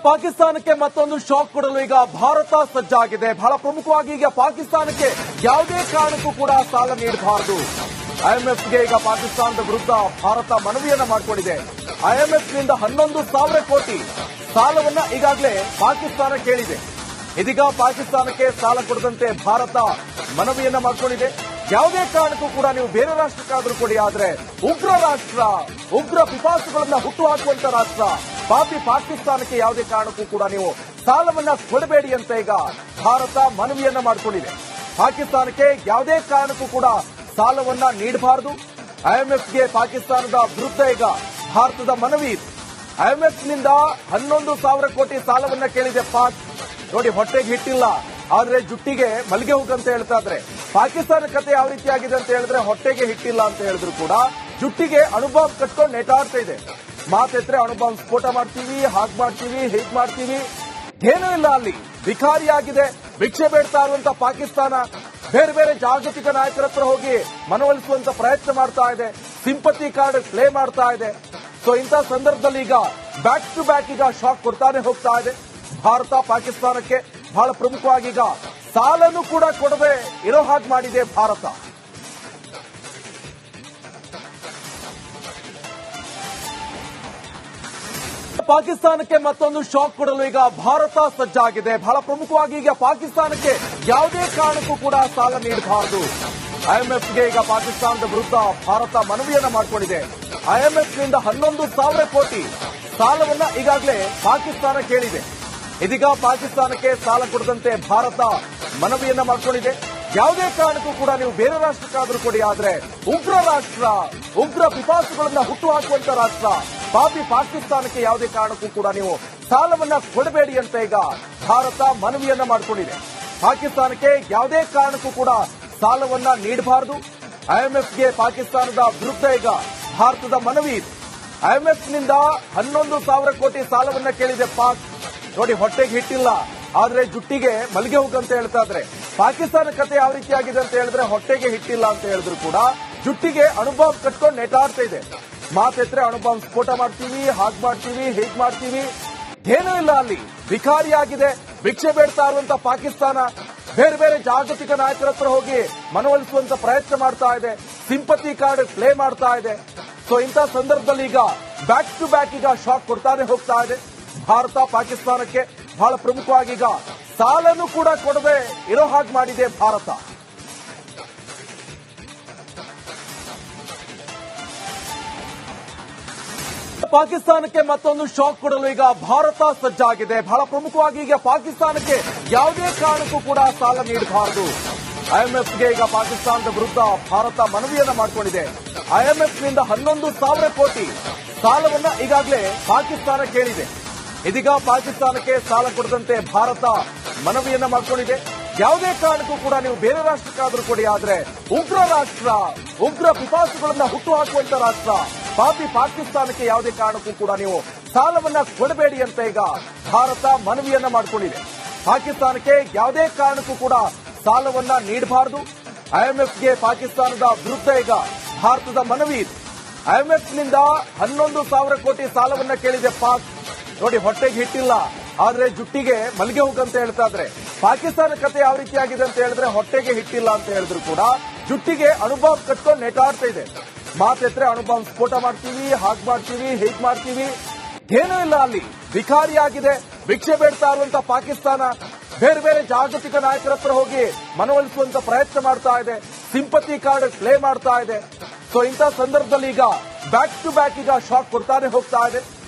ಪಾಕಿಸ್ತಾನಕ್ಕೆ ಮತ್ತೊಂದು ಶಾಕ್ ಕೊಡಲು ಈಗ ಭಾರತ ಸಜ್ಜಾಗಿದೆ. ಬಹಳ ಪ್ರಮುಖವಾಗಿ ಈಗ ಪಾಕಿಸ್ತಾನಕ್ಕೆ ಯಾವುದೇ ಕಾರಣಕ್ಕೂ ಕೂಡ ಸಾಲ ನೀಡಬಾರದು. ಐಎಂಎಫ್ಗೆ ಈಗ ಪಾಕಿಸ್ತಾನದ ವಿರುದ್ಧ ಭಾರತ ಮನವಿಯನ್ನ ಮಾಡಿಕೊಂಡಿದೆ. ಐಎಂಎಫ್ನಿಂದ 11,000 ಕೋಟಿ ಸಾಲವನ್ನ ಈಗಾಗಲೇ ಪಾಕಿಸ್ತಾನ ಕೇಳಿದೆ. ಇದೀಗ ಪಾಕಿಸ್ತಾನಕ್ಕೆ ಸಾಲ ಕೊಡದಂತೆ ಭಾರತ ಮನವಿಯನ್ನ ಮಾಡಿಕೊಂಡಿದೆ. ಯಾವುದೇ ಕಾರಣಕ್ಕೂ ಕೂಡ ನೀವು ಬೇರೆ ರಾಷ್ಟ್ರಕ್ಕಾದ್ರೂ ಕೊಡಿ, ಆದ್ರೆ ಉಗ್ರ ರಾಷ್ಟ್ರ, ಉಗ್ರ ಪಿಪಾಸುಗಳನ್ನ ಹುಟ್ಟುಹಾಕುವಂತ ರಾಷ್ಟ್ರ ಪಾಪಿ ಪಾಕಿಸ್ತಾನಕ್ಕೆ ಯಾವುದೇ ಕಾರಣಕ್ಕೂ ಕೂಡ ನೀವು ಸಾಲವನ್ನ ಕೊಡಬೇಡಿ ಅಂತ ಈಗ ಭಾರತ ಮನವಿಯನ್ನ ಮಾಡಿಕೊಂಡಿದೆ. ಪಾಕಿಸ್ತಾನಕ್ಕೆ ಯಾವುದೇ ಕಾರಣಕ್ಕೂ ಕೂಡ ಸಾಲವನ್ನ ನೀಡಬಾರದು. ಐಎಂಎಫ್ಗೆ ಪಾಕಿಸ್ತಾನದ ವಿರುದ್ಧ ಈಗ ಭಾರತದ ಮನವಿ. ಐಎಂಎಫ್ನಿಂದ 11,000 ಕೋಟಿ ಸಾಲವನ್ನ ಕೇಳಿದೆ ಪಾಕ್. ನೋಡಿ, ಹೊಟ್ಟೆಗೆ ಹಿಟ್ಟಿಲ್ಲ ಆದ್ರೆ ಜುಟ್ಟಿಗೆ ಮಲ್ಲಿಗೆ ಹೂವು ಅಂತ ಹೇಳ್ತಾ ಇದ್ರೆ ಪಾಕಿಸ್ತಾನ ಕತೆ ಯಾವ ರೀತಿ ಆಗಿದೆ ಅಂತ ಹೇಳಿದ್ರೆ ಹೊಟ್ಟೆಗೆ ಹಿಟ್ಟಿಲ್ಲ ಅಂತ ಹೇಳಿದ್ರು ಕೂಡ ಜುಟ್ಟಿಗೆ ಅಣುಬಾಂಬ್ ಕಟ್ಕೊಂಡು ನೆಟಾಡ್ತಾ ಇದೆ. ಮಾತೆತ್ರೆ ಅಣುಬಾಂಬ್ ಸ್ಫೋಟ ಮಾಡ್ತೀವಿ, ಹಾಗೆ ಮಾಡ್ತೀವಿ, ಹೀಗೆ ಮಾಡ್ತೀವಿ, ಏನೂ ಇಲ್ಲ. ಅಲ್ಲಿ ಭಿಕಾರಿಯಾಗಿದೆ. ಭಿಕ್ಷೆ ಬೇಡ್ತಾ ಇರುವಂತ ಪಾಕಿಸ್ತಾನ ಬೇರೆ ಬೇರೆ ಜಾಗತಿಕ ನಾಯಕರ ಹತ್ರ ಹೋಗಿ ಮನವೊಲಿಸುವಂತ ಪ್ರಯತ್ನ ಮಾಡ್ತಾ ಇದೆ. ಸಿಂಪತಿ ಕಾರ್ಡ್ ಪ್ಲೇ ಮಾಡ್ತಾ ಇದೆ. ಸೊ ಇಂಥ ಸಂದರ್ಭದಲ್ಲಿ ಈಗ ಬ್ಯಾಕ್ ಟು ಬ್ಯಾಕ್ ಈಗ ಶಾಕ್ ಕೊಡ್ತಾನೆ ಹೋಗ್ತಾ ಇದೆ ಭಾರತ ಪಾಕಿಸ್ತಾನಕ್ಕೆ. ಬಹಳ ಪ್ರಮುಖವಾಗಿ ಈಗ ಸಾಲನ್ನು ಕೂಡ ಕೊಡದೆ ಇರೋ ಹಾಗೆ ಮಾಡಿದೆ ಭಾರತ. ಪಾಕಿಸ್ತಾನಕ್ಕೆ ಮತ್ತೊಂದು ಶಾಕ್ ಕೊಡಲು ಈಗ ಭಾರತ ಸಜ್ಜಾಗಿದೆ. ಬಹಳ ಪ್ರಮುಖವಾಗಿ ಈಗ ಪಾಕಿಸ್ತಾನಕ್ಕೆ ಯಾವುದೇ ಕಾರಣಕ್ಕೂ ಕೂಡ ಸಾಲ ನೀಡಬಾರದು. ಐಎಂಎಫ್ಗೆ ಈಗ ಪಾಕಿಸ್ತಾನದ ವಿರುದ್ಧ ಭಾರತ ಮನವಿಯನ್ನ ಮಾಡಿಕೊಂಡಿದೆ. ಐಎಂಎಫ್ನಿಂದ 11,000 ಕೋಟಿ ಸಾಲವನ್ನ ಈಗಾಗಲೇ ಪಾಕಿಸ್ತಾನ ಕೇಳಿದೆ. ಇದೀಗ ಪಾಕಿಸ್ತಾನಕ್ಕೆ ಸಾಲ ಕೊಡದಂತೆ ಭಾರತ ಮನವಿಯನ್ನ ಮಾಡಿಕೊಂಡಿದೆ. ಯಾವುದೇ ಕಾರಣಕ್ಕೂ ಕೂಡ ನೀವು ಬೇರೆ ರಾಷ್ಟ್ರಕ್ಕಾದ್ರೂ ಕೊಡಿ, ಆದ್ರೆ ಉಗ್ರ ರಾಷ್ಟ್ರ, ಉಗ್ರ ಪಿಪಾಸುಗಳನ್ನ ಹುಟ್ಟುಹಾಕುವಂತ ರಾಷ್ಟ್ರ ಪಾಪಿ ಪಾಕಿಸ್ತಾನಕ್ಕೆ ಯಾವುದೇ ಕಾರಣಕ್ಕೂ ಕೂಡ ನೀವು ಸಾಲವನ್ನ ಕೊಡಬೇಡಿ ಅಂತ ಈಗ ಭಾರತ ಮನವಿಯನ್ನ ಮಾಡಿಕೊಂಡಿದೆ. ಪಾಕಿಸ್ತಾನಕ್ಕೆ ಯಾವುದೇ ಕಾರಣಕ್ಕೂ ಕೂಡ ಸಾಲವನ್ನ ನೀಡಬಾರದು. ಐಎಂಎಫ್ಗೆ ಪಾಕಿಸ್ತಾನದ ವಿರುದ್ಧ ಈಗ ಭಾರತದ ಮನವಿ. ಐಎಂಎಫ್ನಿಂದ 11,000 ಕೋಟಿ ಸಾಲವನ್ನ ಕೇಳಿದೆ ಪಾಕ್. ನೋಡಿ, ಹೊಟ್ಟೆಗೆ ಹಿಟ್ಟಿಲ್ಲ ಆದ್ರೆ ಜುಟ್ಟಿಗೆ ಮಲ್ಲಿಗೆ ಹೂವು ಅಂತ ಹೇಳ್ತಾ ಇದ್ರೆ ಪಾಕಿಸ್ತಾನ ಕತೆ ಯಾವ ರೀತಿ ಆಗಿದೆ ಅಂತ ಹೇಳಿದ್ರೆ ಹೊಟ್ಟೆಗೆ ಹಿಟ್ಟಿಲ್ಲ ಅಂತ ಹೇಳಿದ್ರು ಕೂಡ ಜುಟ್ಟಿಗೆ ಅಣುಬಾಂಬ್ ಕಟ್ಕೊಂಡು ನೆಟಾಡ್ತಾ ಇದೆ. ಮಾತೆತ್ರೆ ಅಣುಬಾಂಬ್ ಸ್ಫೋಟ ಮಾಡ್ತೀವಿ, ಹಾಗೆ ಮಾಡ್ತೀವಿ, ಹೀಗೆ ಮಾಡ್ತೀವಿ, ಏನೂ ಇಲ್ಲ. ಅಲ್ಲಿ ಭಿಕಾರಿಯಾಗಿದೆ. ಭಿಕ್ಷೆ ಬೇಡ್ತಾ ಇರುವಂತ ಪಾಕಿಸ್ತಾನ ಬೇರೆ ಬೇರೆ ಜಾಗತಿಕ ನಾಯಕರ ಹತ್ರ ಹೋಗಿ ಮನವೊಲಿಸುವಂತ ಪ್ರಯತ್ನ ಮಾಡ್ತಾ ಇದೆ. ಸಿಂಪತಿ ಕಾರ್ಡ್ ಪ್ಲೇ ಮಾಡ್ತಾ ಇದೆ. ಸೊ ಇಂಥ ಸಂದರ್ಭದಲ್ಲಿ ಈಗ ಬ್ಯಾಕ್ ಟು ಬ್ಯಾಕ್ ಈಗ ಶಾಕ್ ಕೊಡ್ತಾನೆ ಹೋಗ್ತಾ ಇದೆ ಭಾರತ ಪಾಕಿಸ್ತಾನಕ್ಕೆ. ಬಹಳ ಪ್ರಮುಖವಾಗಿ ಈಗ ಸಾಲನ್ನು ಕೂಡ ಕೊಡದೆ ಇರೋ ಹಾಗೆ ಮಾಡಿದೆ ಭಾರತ. ಪಾಕಿಸ್ತಾನಕ್ಕೆ ಮತ್ತೊಂದು ಶಾಕ್ ಕೊಡಲು ಈಗ ಭಾರತ ಸಜ್ಜಾಗಿದೆ. ಬಹಳ ಪ್ರಮುಖವಾಗಿ ಈಗ ಪಾಕಿಸ್ತಾನಕ್ಕೆ ಯಾವುದೇ ಕಾರಣಕ್ಕೂ ಕೂಡ ಸಾಲ ನೀಡಬಾರದು. ಐಎಂಎಫ್ಗೆ ಈಗ ಪಾಕಿಸ್ತಾನದ ವಿರುದ್ಧ ಭಾರತ ಮನವಿಯನ್ನ ಮಾಡಿಕೊಂಡಿದೆ. ಐಎಂಎಫ್ನಿಂದ 11,000 ಕೋಟಿ ಸಾಲವನ್ನ ಈಗಾಗಲೇ ಪಾಕಿಸ್ತಾನ ಕೇಳಿದೆ. ಇದೀಗ ಪಾಕಿಸ್ತಾನಕ್ಕೆ ಸಾಲ ಕೊಡದಂತೆ ಭಾರತ ಮನವಿಯನ್ನ ಮಾಡಿಕೊಂಡಿದೆ. ಯಾವುದೇ ಕಾರಣಕ್ಕೂ ಕೂಡ ನೀವು ಬೇರೆ ರಾಷ್ಟ್ರಕ್ಕಾದ್ರೂ ಕೊಡಿ, ಆದ್ರೆ ಉಗ್ರ ರಾಷ್ಟ್ರ, ಉಗ್ರ ಪಿಪಾಸುಗಳನ್ನ ಹುಟ್ಟುಹಾಕುವಂತ ರಾಷ್ಟ್ರ ಪಾಪಿ ಪಾಕಿಸ್ತಾನಕ್ಕೆ ಯಾವುದೇ ಕಾರಣಕ್ಕೂ ಕೂಡ ನೀವು ಸಾಲವನ್ನ ಕೊಡಬೇಡಿ ಅಂತ ಈಗ ಭಾರತ ಮನವಿಯನ್ನ ಮಾಡಿಕೊಂಡಿದೆ. ಪಾಕಿಸ್ತಾನಕ್ಕೆ ಯಾವುದೇ ಕಾರಣಕ್ಕೂ ಕೂಡ ಸಾಲವನ್ನ ನೀಡಬಾರದು. ಐಎಂಎಫ್ಗೆ ಪಾಕಿಸ್ತಾನದ ವಿರುದ್ಧ ಈಗ ಭಾರತದ ಮನವಿ. ಐಎಂಎಫ್ನಿಂದ 11,000 ಕೋಟಿ ಸಾಲವನ್ನ ಕೇಳಿದೆ ಪಾಕ್. ನೋಡಿ, ಹೊಟ್ಟೆಗೆ ಹಿಟ್ಟಿಲ್ಲ ಆದ್ರೆ ಜುಟ್ಟಿಗೆ ಮಲ್ಲಿಗೆ ಹೂವು ಅಂತ ಹೇಳ್ತಾ ಇದ್ರೆ ಪಾಕಿಸ್ತಾನ ಕತೆ ಯಾವ ರೀತಿ ಆಗಿದೆ ಅಂತ ಹೇಳಿದ್ರೆ ಹೊಟ್ಟೆಗೆ ಹಿಟ್ಟಿಲ್ಲ ಅಂತ ಹೇಳಿದ್ರು ಕೂಡ ಜುಟ್ಟಿಗೆ ಅಣುಬಾಂಬ್ ಕಟ್ಕೊಂಡು ನೆಟಾಡ್ತಾ ಇದೆ. ಮಾತೆತ್ರೆ ಅಣುಬಾಂಬ್ ಸ್ಫೋಟ ಮಾಡ್ತೀವಿ, ಹಾಗೆ ಮಾಡ್ತೀವಿ, ಹೀಗೆ ಮಾಡ್ತೀವಿ, ಏನೂ ಇಲ್ಲ. ಅಲ್ಲಿ ಭಿಕಾರಿಯಾಗಿದೆ. ಭಿಕ್ಷೆ ಬೇಡ್ತಾ ಇರುವಂತ ಪಾಕಿಸ್ತಾನ ಬೇರೆ ಬೇರೆ ಜಾಗತಿಕ ನಾಯಕರ ಹತ್ರ ಹೋಗಿ ಮನವೊಲಿಸುವಂತ ಪ್ರಯತ್ನ ಮಾಡ್ತಾ ಇದೆ. ಸಿಂಪತಿ ಕಾರ್ಡ್ ಪ್ಲೇ ಮಾಡ್ತಾ ಇದೆ. ಸೊ ಇಂಥ ಸಂದರ್ಭದಲ್ಲಿ ಈಗ ಬ್ಯಾಕ್ ಟು ಬ್ಯಾಕ್ ಈಗ ಶಾಕ್ ಕೊಡ್ತಾನೆ ಹೋಗ್ತಾ ಇದೆ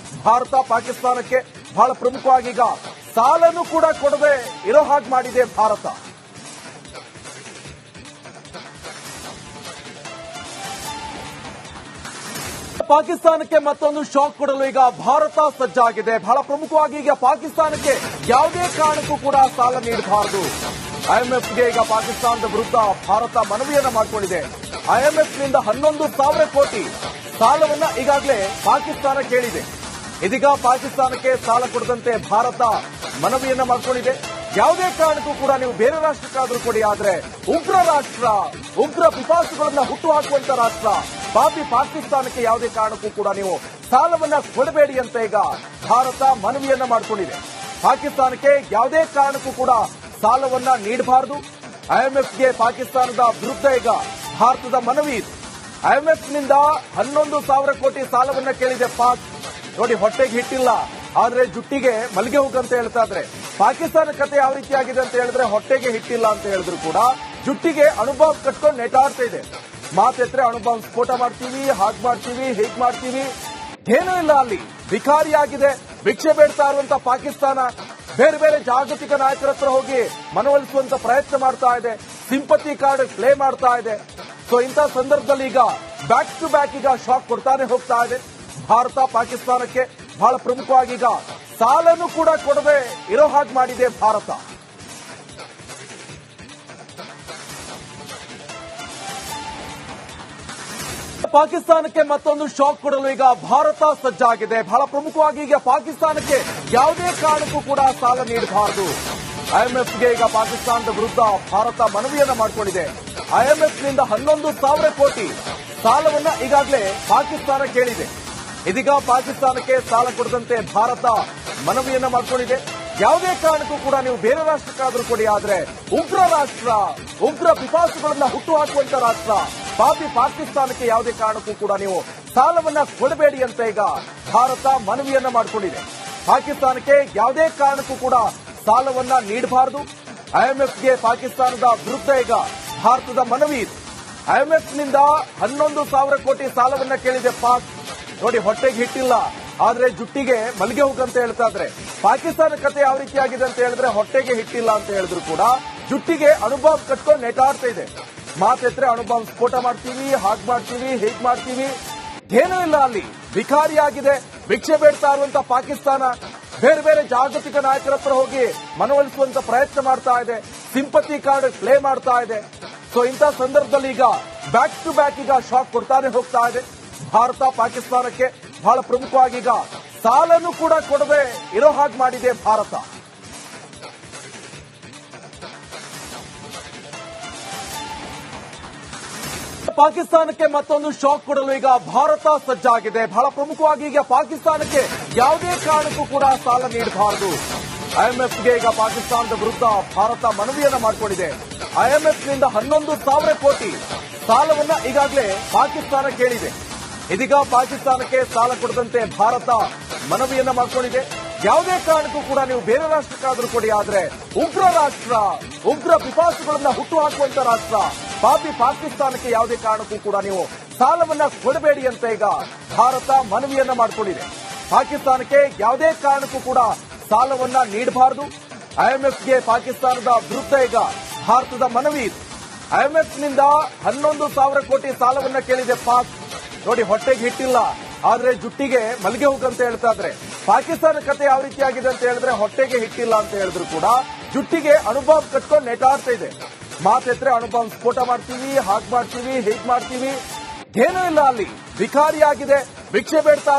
ಭಾರತ ಪಾಕಿಸ್ತಾನಕ್ಕೆ. ಬಹಳ ಪ್ರಮುಖವಾಗಿ ಈಗ ಸಾಲನ್ನು ಕೂಡ ಕೊಡದೆ ಇರೋ ಹಾಗೆ ಮಾಡಿದೆ ಭಾರತ. ಪಾಕಿಸ್ತಾನಕ್ಕೆ ಮತ್ತೊಂದು ಶಾಕ್ ಕೊಡಲು ಈಗ ಭಾರತ ಸಜ್ಜಾಗಿದೆ. ಬಹಳ ಪ್ರಮುಖವಾಗಿ ಈಗ ಪಾಕಿಸ್ತಾನಕ್ಕೆ ಯಾವುದೇ ಕಾರಣಕ್ಕೂ ಕೂಡ ಸಾಲ ನೀಡಬಾರದು. ಐಎಂಎಫ್ಗೆ ಈಗ ಪಾಕಿಸ್ತಾನದ ವಿರುದ್ಧ ಭಾರತ ಮನವಿಯನ್ನ ಮಾಡಿಕೊಂಡಿದೆ. ಐಎಂಎಫ್ನಿಂದ 11,000 ಕೋಟಿ ಸಾಲವನ್ನ ಈಗಾಗಲೇ ಪಾಕಿಸ್ತಾನ ಕೇಳಿದೆ. ಇದೀಗ ಪಾಕಿಸ್ತಾನಕ್ಕೆ ಸಾಲ ಕೊಡದಂತೆ ಭಾರತ ಮನವಿಯನ್ನ ಮಾಡಿಕೊಂಡಿದೆ. ಯಾವುದೇ ಕಾರಣಕ್ಕೂ ಕೂಡ ನೀವು ಬೇರೆ ರಾಷ್ಟ್ರಕ್ಕಾದ್ರೂ ಕೊಡಿ, ಆದ್ರೆ ಉಗ್ರ ರಾಷ್ಟ್ರ, ಉಗ್ರ ಪಿಪಾಸುಗಳನ್ನ ಹುಟ್ಟುಹಾಕುವಂತ ರಾಷ್ಟ್ರ ಪಾಪಿ ಪಾಕಿಸ್ತಾನಕ್ಕೆ ಯಾವುದೇ ಕಾರಣಕ್ಕೂ ಕೂಡ ನೀವು ಸಾಲವನ್ನ ಕೊಡಬೇಡಿ ಅಂತ ಈಗ ಭಾರತ ಮನವಿಯನ್ನ ಮಾಡಿಕೊಂಡಿದೆ. ಪಾಕಿಸ್ತಾನಕ್ಕೆ ಯಾವುದೇ ಕಾರಣಕ್ಕೂ ಕೂಡ ಸಾಲವನ್ನ ನೀಡಬಾರದು. ಐಎಂಎಫ್ಗೆ ಪಾಕಿಸ್ತಾನದ ವಿರುದ್ಧ ಈಗ ಭಾರತದ ಮನವಿ ಇದೆ. ಐಎಂಎಫ್ನಿಂದ 11,000 ಕೋಟಿ ಸಾಲವನ್ನ ಕೇಳಿದೆ ಪಾಕ್. ನೋಡಿ, ಹೊಟ್ಟೆಗೆ ಹಿಟ್ಟಿಲ್ಲ ಆದ್ರೆ ಜುಟ್ಟಿಗೆ ಮಲ್ಲಿಗೆ ಹೋಗು ಅಂತ ಹೇಳ್ತಾ ಇದ್ರೆ, ಪಾಕಿಸ್ತಾನ ಕತೆ ಯಾವ ರೀತಿ ಆಗಿದೆ ಅಂತ ಹೇಳಿದ್ರೆ ಹೊಟ್ಟೆಗೆ ಹಿಟ್ಟಿಲ್ಲ ಅಂತ ಹೇಳಿದ್ರು ಕೂಡ ಜುಟ್ಟಿಗೆ ಅಣುಬಾಂಬ್ ಕಟ್ಕೊಂಡು ನೆಟಾಡ್ತಾ ಇದೆ. ಮಾತೆತ್ರೆ ಅಣುಬಾಂಬ್ ಸ್ಫೋಟ ಮಾಡ್ತೀವಿ, ಹಾಗೆ ಮಾಡ್ತೀವಿ, ಹೀಗೆ ಮಾಡ್ತೀವಿ, ಏನೂ ಇಲ್ಲ. ಅಲ್ಲಿ ಭಿಕಾರಿಯಾಗಿದೆ. ಭಿಕ್ಷೆ ಬೇಡ್ತಾ ಇರುವಂತ ಪಾಕಿಸ್ತಾನ ಬೇರೆ ಬೇರೆ ಜಾಗತಿಕ ನಾಯಕರ ಹತ್ರ ಹೋಗಿ ಮನವೊಲಿಸುವಂತ ಪ್ರಯತ್ನ ಮಾಡ್ತಾ ಇದೆ. ಸಿಂಪತಿ ಕಾರ್ಡ್ ಪ್ಲೇ ಮಾಡ್ತಾ ಇದೆ. ಸೊ ಇಂಥ ಸಂದರ್ಭದಲ್ಲಿ ಈಗ ಬ್ಯಾಕ್ ಟು ಬ್ಯಾಕ್ ಈಗ ಶಾಕ್ ಕೊಡ್ತಾನೆ ಹೋಗ್ತಾ ಇದೆ ಭಾರತ ಪಾಕಿಸ್ತಾನಕ್ಕೆ. ಬಹಳ ಪ್ರಮುಖವಾಗಿ ಈಗ ಸಾಲನು ಕೂಡ ಕೊಡದೆ ಇರೋ ಹಾಗೆ ಮಾಡಿದೆ ಭಾರತ. ಪಾಕಿಸ್ತಾನಕ್ಕೆ ಮತ್ತೊಂದು ಶಾಕ್ ಕೊಡಲು ಈಗ ಭಾರತ ಸಜ್ಜಾಗಿದೆ. ಬಹಳ ಪ್ರಮುಖವಾಗಿ ಈಗ ಪಾಕಿಸ್ತಾನಕ್ಕೆ ಯಾವುದೇ ಕಾರಣಕ್ಕೂ ಕೂಡ ಸಾಲ ನೀಡಬಾರದು. ಐಎಂಎಫ್ಗೆ ಈಗ ಪಾಕಿಸ್ತಾನದ ವಿರುದ್ಧ ಭಾರತ ಮನವಿಯನ್ನ ಮಾಡಿಕೊಂಡಿದೆ. ಐಎಂಎಫ್ನಿಂದ 11,000 ಕೋಟಿ ಸಾಲವನ್ನ ಈಗಾಗಲೇ ಪಾಕಿಸ್ತಾನ ಕೇಳಿದೆ. ಇದೀಗ ಪಾಕಿಸ್ತಾನಕ್ಕೆ ಸಾಲ ಕೊಡದಂತೆ ಭಾರತ ಮನವಿಯನ್ನ ಮಾಡಿಕೊಂಡಿದೆ. ಯಾವುದೇ ಕಾರಣಕ್ಕೂ ಕೂಡ ನೀವು ಬೇರೆ ರಾಷ್ಟ್ರಕ್ಕಾದ್ರೂ ಕೊಡಿ, ಆದ್ರೆ ಉಗ್ರ ರಾಷ್ಟ್ರ, ಉಗ್ರ ಪಿಪಾಸುಗಳನ್ನ ಹುಟ್ಟುಹಾಕುವಂತ ರಾಷ್ಟ್ರ ಪಾಪಿ ಪಾಕಿಸ್ತಾನಕ್ಕೆ ಯಾವುದೇ ಕಾರಣಕ್ಕೂ ಕೂಡ ನೀವು ಸಾಲವನ್ನ ಕೊಡಬೇಡಿ ಅಂತ ಈಗ ಭಾರತ ಮನವಿಯನ್ನ ಮಾಡಿಕೊಂಡಿದೆ. ಪಾಕಿಸ್ತಾನಕ್ಕೆ ಯಾವುದೇ ಕಾರಣಕ್ಕೂ ಕೂಡ ಸಾಲವನ್ನ ನೀಡಬಾರದು. ಐಎಂಎಫ್ಗೆ ಪಾಕಿಸ್ತಾನದ ವಿರುದ್ಧ ಈಗ ಭಾರತದ ಮನವಿ ಇದೆ. ಐಎಂಎಫ್ನಿಂದ 11,000 ಕೋಟಿ ಸಾಲವನ್ನ ಕೇಳಿದೆ ಪಾಕ್. ನೋಡಿ, ಹೊಟ್ಟೆಗೆ ಹಿಟ್ಟಿಲ್ಲ ಆದ್ರೆ ಜುಟ್ಟಿಗೆ ಮಲ್ಲಿಗೆ ಹೋಗು ಅಂತ ಹೇಳ್ತಾ ಇದ್ರೆ, ಪಾಕಿಸ್ತಾನ ಕತೆ ಯಾವ ರೀತಿ ಆಗಿದೆ ಅಂತ ಹೇಳಿದ್ರೆ ಹೊಟ್ಟೆಗೆ ಹಿಟ್ಟಿಲ್ಲ ಅಂತ ಹೇಳಿದ್ರು ಕೂಡ ಜುಟ್ಟಿಗೆ ಅಣುಬಾಂಬ್ ಕಟ್ಕೊಂಡು ನೆಟಾಡ್ತಾ ಇದೆ. ಮಾತೆತ್ರೆ ಅಣುಬಾಂಬ್ ಸ್ಫೋಟ ಮಾಡ್ತೀವಿ, ಹಾಗೆ ಮಾಡ್ತೀವಿ, ಹೀಗೆ ಮಾಡ್ತೀವಿ, ಏನೂ ಇಲ್ಲ. ಅಲ್ಲಿ ಭಿಕಾರಿಯಾಗಿದೆ. ಭಿಕ್ಷೆ ಬೇಡ್ತಾ ಇರುವಂತ ಪಾಕಿಸ್ತಾನ ಬೇರೆ ಬೇರೆ ಜಾಗತಿಕ ನಾಯಕರ ಹತ್ರ ಹೋಗಿ ಮನವೊಲಿಸುವಂತ ಪ್ರಯತ್ನ ಮಾಡ್ತಾ ಇದೆ. ಸಿಂಪತಿ ಕಾರ್ಡ್ ಪ್ಲೇ ಮಾಡ್ತಾ ಇದೆ. ಸೊ ಇಂಥ ಸಂದರ್ಭದಲ್ಲಿ ಈಗ ಬ್ಯಾಕ್ ಟು ಬ್ಯಾಕ್ ಈಗ ಶಾಕ್ ಕೊಡ್ತಾನೆ ಹೋಗ್ತಾ ಇದೆ ಭಾರತ ಪಾಕಿಸ್ತಾನಕ್ಕೆ. ಬಹಳ ಪ್ರಮುಖವಾಗಿ ಈಗ ಸಾಲನು ಕೂಡ ಕೊಡದೆ ಇರೋ ಹಾಗೆ ಮಾಡಿದೆ ಭಾರತ. ಪಾಕಿಸ್ತಾನಕ್ಕೆ ಮತ್ತೊಂದು ಶಾಕ್ ಕೊಡಲು ಈಗ ಭಾರತ ಸಜ್ಜಾಗಿದೆ. ಬಹಳ ಪ್ರಮುಖವಾಗಿ ಈಗ ಪಾಕಿಸ್ತಾನಕ್ಕೆ ಯಾವುದೇ ಕಾರಣಕ್ಕೂ ಕೂಡ ಸಾಲ ನೀಡಬಾರದು. ಐಎಂಎಫ್ಗೆ ಈಗ ಪಾಕಿಸ್ತಾನದ ವಿರುದ್ಧ ಭಾರತ ಮನವಿಯನ್ನ ಮಾಡಿಕೊಂಡಿದೆ. ಐಎಂಎಫ್ನಿಂದ 11,000 ಕೋಟಿ ಸಾಲವನ್ನ ಈಗಾಗಲೇ ಪಾಕಿಸ್ತಾನ ಕೇಳಿದೆ. ಇದೀಗ ಪಾಕಿಸ್ತಾನಕ್ಕೆ ಸಾಲ ಕೊಡದಂತೆ ಭಾರತ ಮನವಿಯನ್ನ ಮಾಡಿಕೊಂಡಿದೆ. ಯಾವುದೇ ಕಾರಣಕ್ಕೂ ಕೂಡ ನೀವು ಬೇರೆ ರಾಷ್ಟ್ರಕ್ಕಾದ್ರೂ ಕೊಡಿ, ಆದ್ರೆ ಉಗ್ರ ರಾಷ್ಟ್ರ, ಉಗ್ರ ಪಿಪಾಸುಗಳನ್ನ ಹುಟ್ಟುಹಾಕುವಂತ ರಾಷ್ಟ್ರ ಪಾಪಿ ಪಾಕಿಸ್ತಾನಕ್ಕೆ ಯಾವುದೇ ಕಾರಣಕ್ಕೂ ಕೂಡ ನೀವು ಸಾಲವನ್ನ ಕೊಡಬೇಡಿ ಅಂತ ಈಗ ಭಾರತ ಮನವಿಯನ್ನ ಮಾಡಿಕೊಂಡಿದೆ. ಪಾಕಿಸ್ತಾನಕ್ಕೆ ಯಾವುದೇ ಕಾರಣಕ್ಕೂ ಕೂಡ ಸಾಲವನ್ನ ನೀಡಬಾರದು. ಐಎಂಎಫ್ಗೆ ಪಾಕಿಸ್ತಾನದ ವಿರುದ್ಧ ಈಗ ಭಾರತದ ಮನವಿ ಇದೆ. ಐಎಂಎಫ್ನಿಂದ 11,000 ಕೋಟಿ ಸಾಲವನ್ನ ಕೇಳಿದೆ ಪಾಕ್. ನೋಡಿ, ಹೊಟ್ಟೆಗೆ ಹಿಟ್ಟಿಲ್ಲ ಆದ್ರೆ ಜುಟ್ಟಿಗೆ ಮಲ್ಲಿಗೆ ಹೋಗು ಅಂತ ಹೇಳ್ತಾ ಇದ್ರೆ, ಪಾಕಿಸ್ತಾನ ಕತೆ ಯಾವ ರೀತಿ ಆಗಿದೆ ಅಂತ ಹೇಳಿದ್ರೆ ಹೊಟ್ಟೆಗೆ ಹಿಟ್ಟಿಲ್ಲ ಅಂತ ಹೇಳಿದ್ರು ಕೂಡ ಜುಟ್ಟಿಗೆ ಅಣುಬಾಂಬ್ ಕಟ್ಕೊಂಡು ನೆಟಾಡ್ತಾ ಇದೆ. ಮಾತೆತ್ರೆ ಅಣುಬಾಂಬ್ ಸ್ಫೋಟ ಮಾಡ್ತೀವಿ, ಹಾಗೆ ಮಾಡ್ತೀವಿ, ಹೀಗೆ ಮಾಡ್ತೀವಿ, ಏನೂ ಇಲ್ಲ. ಅಲ್ಲಿ ಭಿಕಾರಿಯಾಗಿದೆ. ಭಿಕ್ಷೆ ಬೇಡ್ತಾ